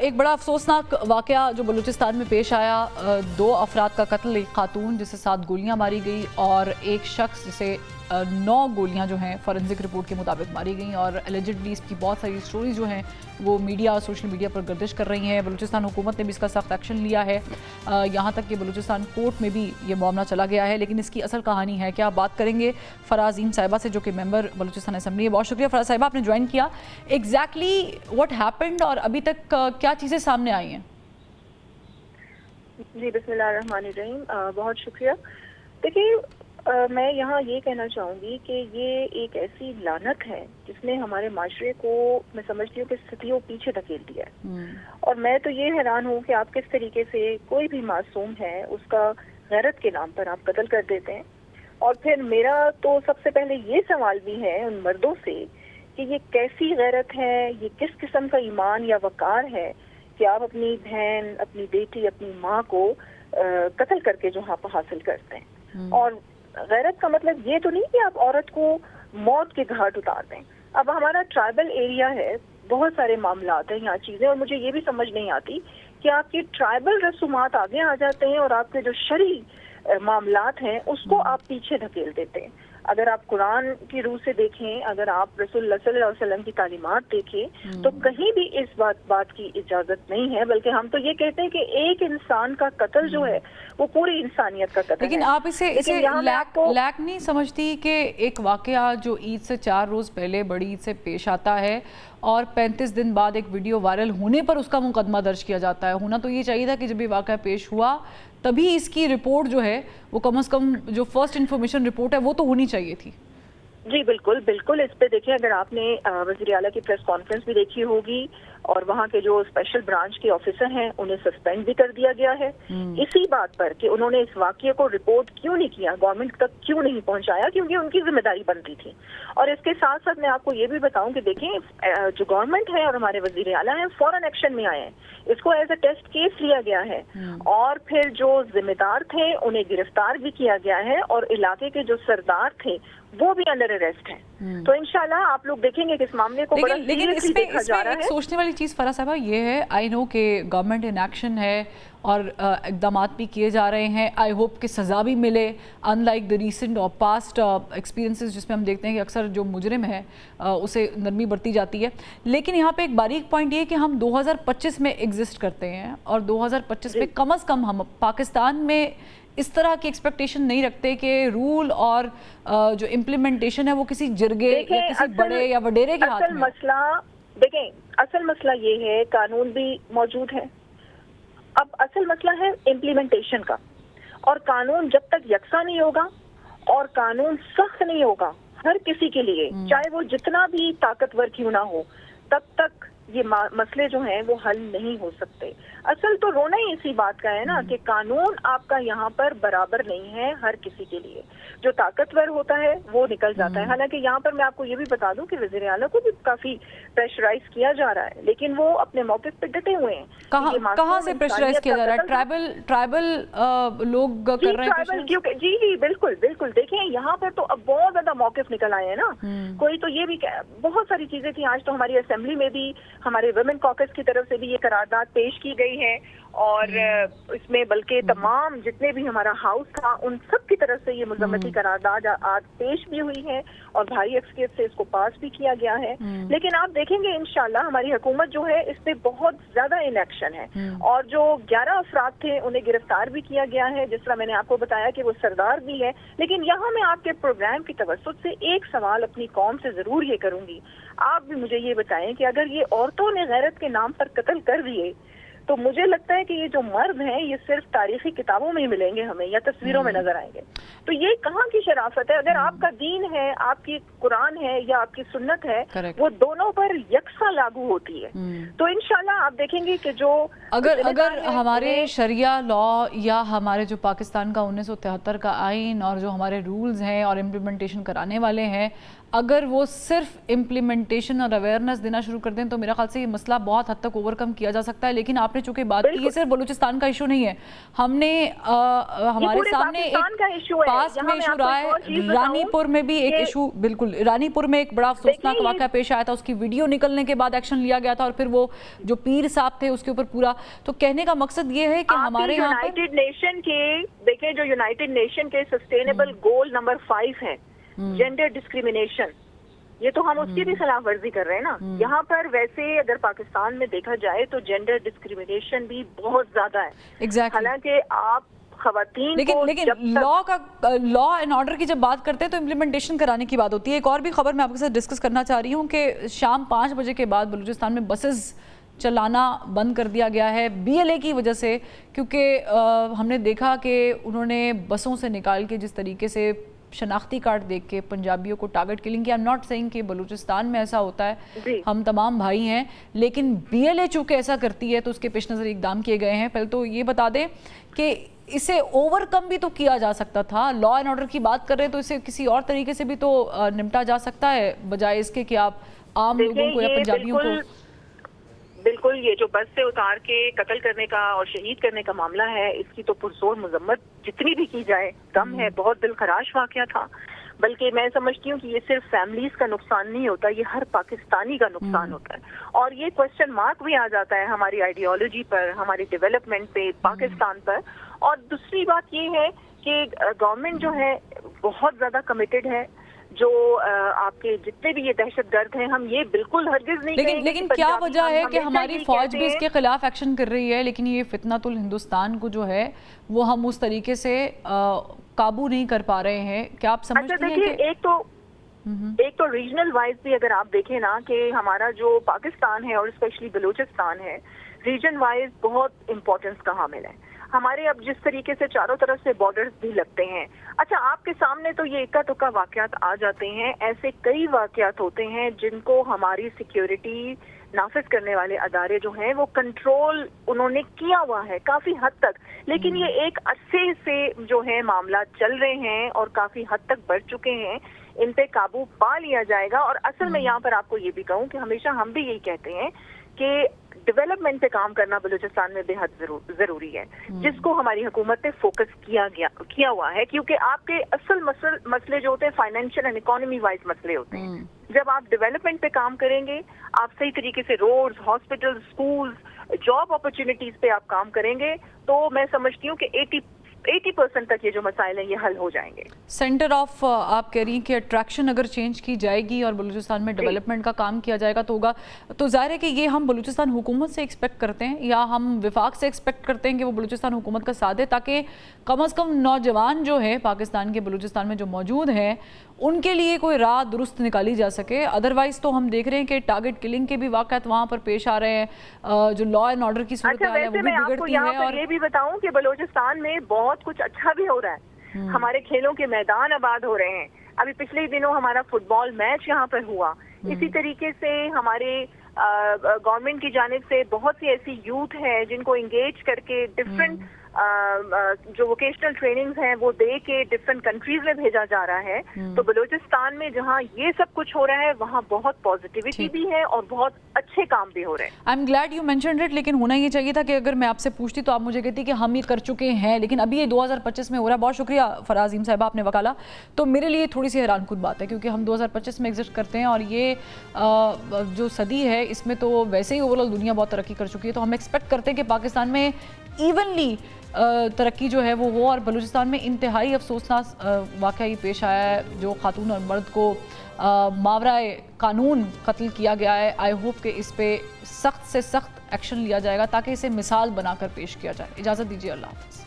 एक बड़ा अफसोसनाक वाक़या जो बलूचिस्तान में पेश आया, 2 अफराद का कत्ल, एक खातून जिसे 7 गोलियां मारी गई और एक शख्स जिसे 9 गोलियां जो हैं फॉरेंसिक रिपोर्ट के मुताबिक मारी गई। और एलिजिडली इसकी बहुत सारी स्टोरीज जो हैं वो मीडिया और सोशल मीडिया पर गर्दिश कर रही हैं। बलूचिस्तान हुकूमत ने भी इसका सख्त एक्शन लिया है, यहाँ तक कि बलूचिस्तान कोर्ट में भी ये मामला चला गया है। लेकिन इसकी असल कहानी है क्या, बात करेंगे फराज़ीन साहिबा से जो कि मेंबर बलूचिस्तान असम्बली है। बहुत शुक्रिया फराज साहिबा, आपने ज्वाइन किया। एग्जैक्टली व्हाट हैपेंड और अभी तक क्या चीज़ें सामने आई हैं? जी बिस्मिल्लाहिर्रहमानिर्रहीम, बहुत शुक्रिया। देखिए, मैं यहाँ ये कहना चाहूँगी कि ये एक ऐसी लानत है जिसने हमारे माशरे को, मैं समझती हूँ कि सदियों पीछे धकेल दिया है। और मैं तो ये हैरान हूँ कि आप किस तरीके से कोई भी मासूम है उसका गैरत के नाम पर आप कत्ल कर देते हैं। और फिर मेरा तो सबसे पहले ये सवाल भी है उन मर्दों से कि ये कैसी गैरत है, ये किस किस्म का ईमान या वकार है कि आप अपनी बहन, अपनी बेटी, अपनी माँ को कत्ल करके जो आप हासिल करते हैं। और गैरत का मतलब ये तो नहीं कि आप औरत को मौत के घाट उतार दें। अब हमारा ट्राइबल एरिया है, बहुत सारे मामलात हैं यहाँ चीज़ें, और मुझे ये भी समझ नहीं आती कि आपकी ट्राइबल रसूमात आगे आ जाते हैं और आपके जो शरई मामलात हैं उसको आप पीछे धकेल देते हैं। अगर आप कुरान की रूह से देखें, अगर आप रसूलुल्लाह सल्लल्लाहु अलैहि वसल्लम की तालीमात देखें, तो कहीं भी इस बात की इजाजत नहीं है, बल्कि हम तो ये कहते हैं कि एक इंसान का कत्ल जो है वो पूरी इंसानियत का कत्ल है। लेकिन आप इसे लैक नहीं समझती कि एक वाकया जो ईद से 4 रोज़ पहले बड़ी ईद से पेश आता है और 35 दिन बाद एक वीडियो वायरल होने पर उसका मुकदमा दर्ज किया जाता है? होना तो ये चाहिए था कि जब ये वाकया पेश हुआ तभी इसकी रिपोर्ट जो है वो कम से कम जो फर्स्ट इन्फॉर्मेशन रिपोर्ट है वो तो होनी चाहिए थी। जी बिल्कुल बिल्कुल। इस पे देखिए, अगर आपने वज़ीर आला की प्रेस कॉन्फ्रेंस भी देखी होगी और वहाँ के जो स्पेशल ब्रांच के ऑफिसर हैं उन्हें सस्पेंड भी कर दिया गया है इसी बात पर कि उन्होंने इस वाकये को रिपोर्ट क्यों नहीं किया, गवर्नमेंट तक क्यों नहीं पहुँचाया, क्योंकि उनकी जिम्मेदारी बनती थी। और इसके साथ साथ मैं आपको ये भी बताऊं कि देखें, जो गवर्नमेंट है और हमारे वज़ीर आला हैं फौरन एक्शन में आए हैं, इसको एज अ टेस्ट केस लिया गया है और फिर जो जिम्मेदार थे उन्हें गिरफ्तार भी किया गया है और इलाके के जो सरदार थे वो भी अंडर अरेस्ट हैं। तो इंशाल्लाह आप लोग देखेंगे कि इस मामले को बड़ा सीरियसली देखा जा रहा है। एक सोचने वाली चीज़ फराज साहबा ये है, आई नो कि गवर्नमेंट इन एक्शन है और इक़दामात भी किए जा रहे हैं, आई होप कि सज़ा भी मिले, अनलाइक द रीसेंट और पास्ट एक्सपीरियंसेस जिसमें हम देखते हैं कि अक्सर जो मुजरिम है उसे नरमी बरती जाती है। लेकिन यहाँ पे एक बारीक पॉइंट ये है कि हम 2025 में एग्जिस्ट करते हैं और 2025 में कम से कम हम पाकिस्तान में इस तरह की एक्सपेक्टेशन नहीं रखते कि रूल और जो इम्प्लीमेंटेशन है वो किसी जिरगे या किसी बड़े या वडेरे के हाथ में। मसला देखें, असल मसला ये है, कानून भी मौजूद है, अब असल मसला है इम्प्लीमेंटेशन का। और कानून जब तक यकसा नहीं होगा और कानून सख्त नहीं होगा हर किसी के लिए, चाहे वो जितना भी ताकतवर क्यों ना हो, तब तक ये मसले जो हैं वो हल नहीं हो सकते। असल तो रोना ही इसी बात का है ना कि कानून आपका यहाँ पर बराबर नहीं है हर किसी के लिए। जो ताकतवर होता है वो निकल जाता है। हालांकि यहाँ पर मैं आपको ये भी बता दूं कि वज़ीर आला को भी काफी प्रेशराइज किया जा रहा है, लेकिन वो अपने मौके पे डटे हुए हैं। कहाँ से प्रेशराइज किया जा रहा है? ट्राइबल लोग कर रहे हैं क्योंकि जी बिल्कुल बिल्कुल। देखें, यहाँ पर तो अब बहुत ज्यादा मौकिफ निकल आए हैं ना। कोई तो ये भी, बहुत सारी चीजें थी, आज तो हमारी असेंबली में भी हमारे वुमेन कॉकस की तरफ से भी ये करारदाद पेश की गई है और इसमें बल्कि तमाम जितने भी हमारा हाउस था उन सब की तरफ से ये मुज़म्मती करारदाद आज पेश भी हुई है और भारी अक्सरियत से इसको पास भी किया गया है। लेकिन आप देखेंगे इंशाल्लाह हमारी हुकूमत जो है इस पे बहुत ज्यादा इनएक्शन है और जो 11 अफराद थे उन्हें गिरफ्तार भी किया गया है, जिस तरह मैंने आपको बताया कि वो सरदार भी है। लेकिन यहाँ मैं आपके प्रोग्राम की तवज्जुह से एक सवाल अपनी कौम से जरूर ये करूंगी, आप भी मुझे ये बताएं कि अगर ये औरतों ने गैरत के नाम पर कत्ल कर दिए तो मुझे लगता है कि ये जो मर्द हैं ये सिर्फ तारीखी किताबों में ही मिलेंगे हमें या तस्वीरों में नजर आएंगे। तो ये कहाँ की शराफत है? अगर आपका दीन है, आपकी कुरान है या आपकी सुन्नत है, वो दोनों पर यकसा लागू होती है। तो इंशाल्लाह आप देखेंगे कि जो अगर हमारे शरिया लॉ या हमारे जो पाकिस्तान का 1973 का आइन और जो हमारे रूल्स हैं और इम्प्लीमेंटेशन कराने वाले हैं اگر وہ صرف امپلیمنٹیشن اور اویئرنیس دینا شروع کر دیں تو میرا خیال سے یہ مسئلہ بہت حد تک اوورکم کیا جا سکتا ہے. لیکن آپ نے چونکہ بات کی یہ صرف بلوچستان کا ایشو نہیں ہے, ہم نے ہمارے سامنے ایک پاسٹ میں ایشو رہا ہے, رانی پور میں بھی ایک ایشو, بالکل رانی پور میں ایک بڑا افسوسناک واقعہ پیش آیا تھا, اس کی ویڈیو نکلنے کے بعد ایکشن لیا گیا تھا اور پھر وہ جو پیر صاحب تھے اس کے اوپر پورا. تو کہنے کا مقصد یہ ہے کہ ہمارے یہاں یونائٹڈ نیشن کے دیکھیں, جو یونائٹڈ نیشن کے سسٹینیبل گول نمبر 5 ہے جینڈر ڈسکریمنیشن, یہ تو ہم اس کی بھی خلاف ورزی کر رہے ہیں نا. یہاں پر ویسے اگر پاکستان میں دیکھا جائے تو جینڈر ڈسکریمنیشن بھی بہت زیادہ ہے. حالانکہ آپ خواتین لیکن لا اینڈ آرڈر کی جب بات کرتے ہیں تو امپلیمنٹیشن کرانے کی بات ہوتی ہے. ایک اور بھی خبر میں آپ کے ساتھ ڈسکس کرنا چاہ رہی ہوں کہ شام 5 بجے کے بعد بلوچستان میں بسز چلانا بند کر دیا گیا ہے BLA کی وجہ سے, کیونکہ ہم نے دیکھا کہ انہوں نے بسوں سے نکال کے جس طریقے سے شناختی کارڈ دیکھ کے پنجابیوں کو ٹارگٹ کلنگ کی. آئی ایم ناٹ سیئنگ کہ بلوچستان میں ایسا ہوتا ہے, ہم تمام بھائی ہیں, لیکن BLA چونکہ ایسا کرتی ہے تو اس کے پیش نظر اقدام کیے گئے ہیں. پہلے تو یہ بتا دیں کہ اسے اوور کم بھی تو کیا جا سکتا تھا. لا اینڈ آرڈر کی بات کر رہے ہیں تو اسے کسی اور طریقے سے بھی تو نمٹا جا سکتا ہے, بجائے اس کے کہ آپ عام لوگوں کو یا پنجابیوں کو. بالکل, یہ جو بس سے اتار کے قتل کرنے کا اور شہید کرنے کا معاملہ ہے, اس کی تو پرزور مذمت جتنی بھی کی جائے کم ہے. بہت دل خراش واقعہ تھا, بلکہ میں سمجھتی ہوں کہ یہ صرف فیملیز کا نقصان نہیں ہوتا, یہ ہر پاکستانی کا نقصان ہوتا ہے. اور یہ کوشچن مارک بھی آ جاتا ہے ہماری آئیڈیالوجی پر, ہماری ڈیولپمنٹ پہ, پاکستان پر. اور دوسری بات یہ ہے کہ گورنمنٹ جو ہے بہت زیادہ کمیٹڈ ہے. جو آپ کے جتنے بھی یہ دہشت گرد ہیں, ہم یہ بالکل ہرگز نہیں کہیں گے. لیکن کیا وجہ ہے کہ ہماری فوج بھی اس کے خلاف ایکشن کر رہی ہے, لیکن یہ فتنۃ الہندوستان کو جو ہے وہ ہم اس طریقے سے قابو نہیں کر پا رہے ہیں؟ کیا آپ سمجھتے ہیں کہ ایک تو ریجنل وائز بھی اگر آپ دیکھیں نا کہ ہمارا جو پاکستان ہے اور اسپیشلی بلوچستان ہے, ریجن وائز بہت امپورٹنس کا حامل ہے. ہمارے اب جس طریقے سے چاروں طرف سے بارڈرز بھی لگتے ہیں, اچھا آپ کے سامنے تو یہ اکا دکا واقعات آ جاتے ہیں, ایسے کئی واقعات ہوتے ہیں جن کو ہماری سیکیورٹی نافذ کرنے والے ادارے جو ہیں وہ کنٹرول انہوں نے کیا ہوا ہے کافی حد تک. لیکن یہ ایک عرصے سے جو ہے معاملات چل رہے ہیں اور کافی حد تک بڑھ چکے ہیں, ان پہ قابو پا لیا جائے گا. اور اصل میں یہاں پر آپ کو یہ بھی کہوں کہ ہمیشہ ہم بھی یہی کہتے ہیں کہ ڈیولپمنٹ پہ کام کرنا بلوچستان میں بے حد ضروری ہے, جس کو ہماری حکومت نے فوکس کیا ہوا ہے. کیونکہ آپ کے اصل مسئلے جو ہوتے ہیں فائنینشیل اینڈ اکانومی وائز مسئلے ہوتے ہیں. جب آپ ڈیولپمنٹ پہ کام کریں گے, آپ صحیح طریقے سے roads, hospital, schools, job opportunities پہ آپ کام کریں گے تو میں سمجھتی ہوں کہ 80% تک یہ جو مسائل ہیں یہ حل ہو جائیں گے. سینٹر آف آپ کہہ رہی ہیں کہ اٹریکشن اگر چینج کی جائے گی اور بلوچستان میں ڈیولپمنٹ کا کام کیا جائے گا تو ہوگا. تو ظاہر ہے کہ یہ ہم بلوچستان حکومت سے ایکسپیکٹ کرتے ہیں یا ہم وفاق سے ایکسپیکٹ کرتے ہیں کہ وہ بلوچستان حکومت کا ساتھ دے, تاکہ کم از کم نوجوان جو ہے پاکستان کے بلوچستان میں جو موجود ہیں ان کے لیے کوئی راہ درست نکالی جا سکے. ادروائز تو ہم دیکھ رہے ہیں کہ ٹارگٹ کلنگ کے بھی واقعات وہاں پر پیش آ رہے ہیں, جو لا اینڈ آرڈر کی صورتحال ہے وہ بھی بگڑتی ہے. اور یہ بھی بتاؤں کہ بلوچستان میں بہت کچھ اچھا بھی ہو رہا ہے. ہمارے کھیلوں کے میدان آباد ہو رہے ہیں. ابھی پچھلے دنوں ہمارا فٹ بال میچ یہاں پر ہوا. اسی طریقے سے ہمارے گورنمنٹ کی جانب سے بہت سی ایسی یوتھ ہے جن کو انگیج کر کے ڈفرینٹ جو ووکیشنل ٹریننگز ہیں وہ دے کے ڈفرینٹ کنٹریز میں بھیجا جا رہا ہے. تو بلوچستان میں جہاں یہ سب کچھ ہو رہا ہے وہاں بہت پازیٹیوٹی بھی ہے اور بہت اچھے کام بھی ہو رہے ہیں. I am glad you mentioned it. لیکن ہونا یہ چاہیے تھا کہ اگر میں آپ سے پوچھتی تو آپ مجھے کہتی کہ ہم یہ کر چکے ہیں, لیکن ابھی یہ 2025 میں ہو رہا ہے. بہت شکریہ فرازیم صاحبہ, آپ نے وکالا. تو میرے لیے تھوڑی سی حیران کن بات ہے کیونکہ ہم 2025 میں ایگزسٹ کرتے ہیں اور یہ جو صدی ہے اس میں تو ویسے ہی اوور آل دنیا بہت ترقی کر چکی ہے. تو ہم ایکسپیکٹ کرتے ہیں کہ پاکستان میں ایونلی ترقی جو ہے وہ ہو. اور بلوچستان میں انتہائی افسوسناک واقعہ یہ پیش آیا ہے جو خاتون اور مرد کو ماورائے قانون قتل کیا گیا ہے. آئی ہوپ کہ اس پہ سخت سے سخت ایکشن لیا جائے گا تاکہ اسے مثال بنا کر پیش کیا جائے. اجازت دیجیے, اللہ حافظ.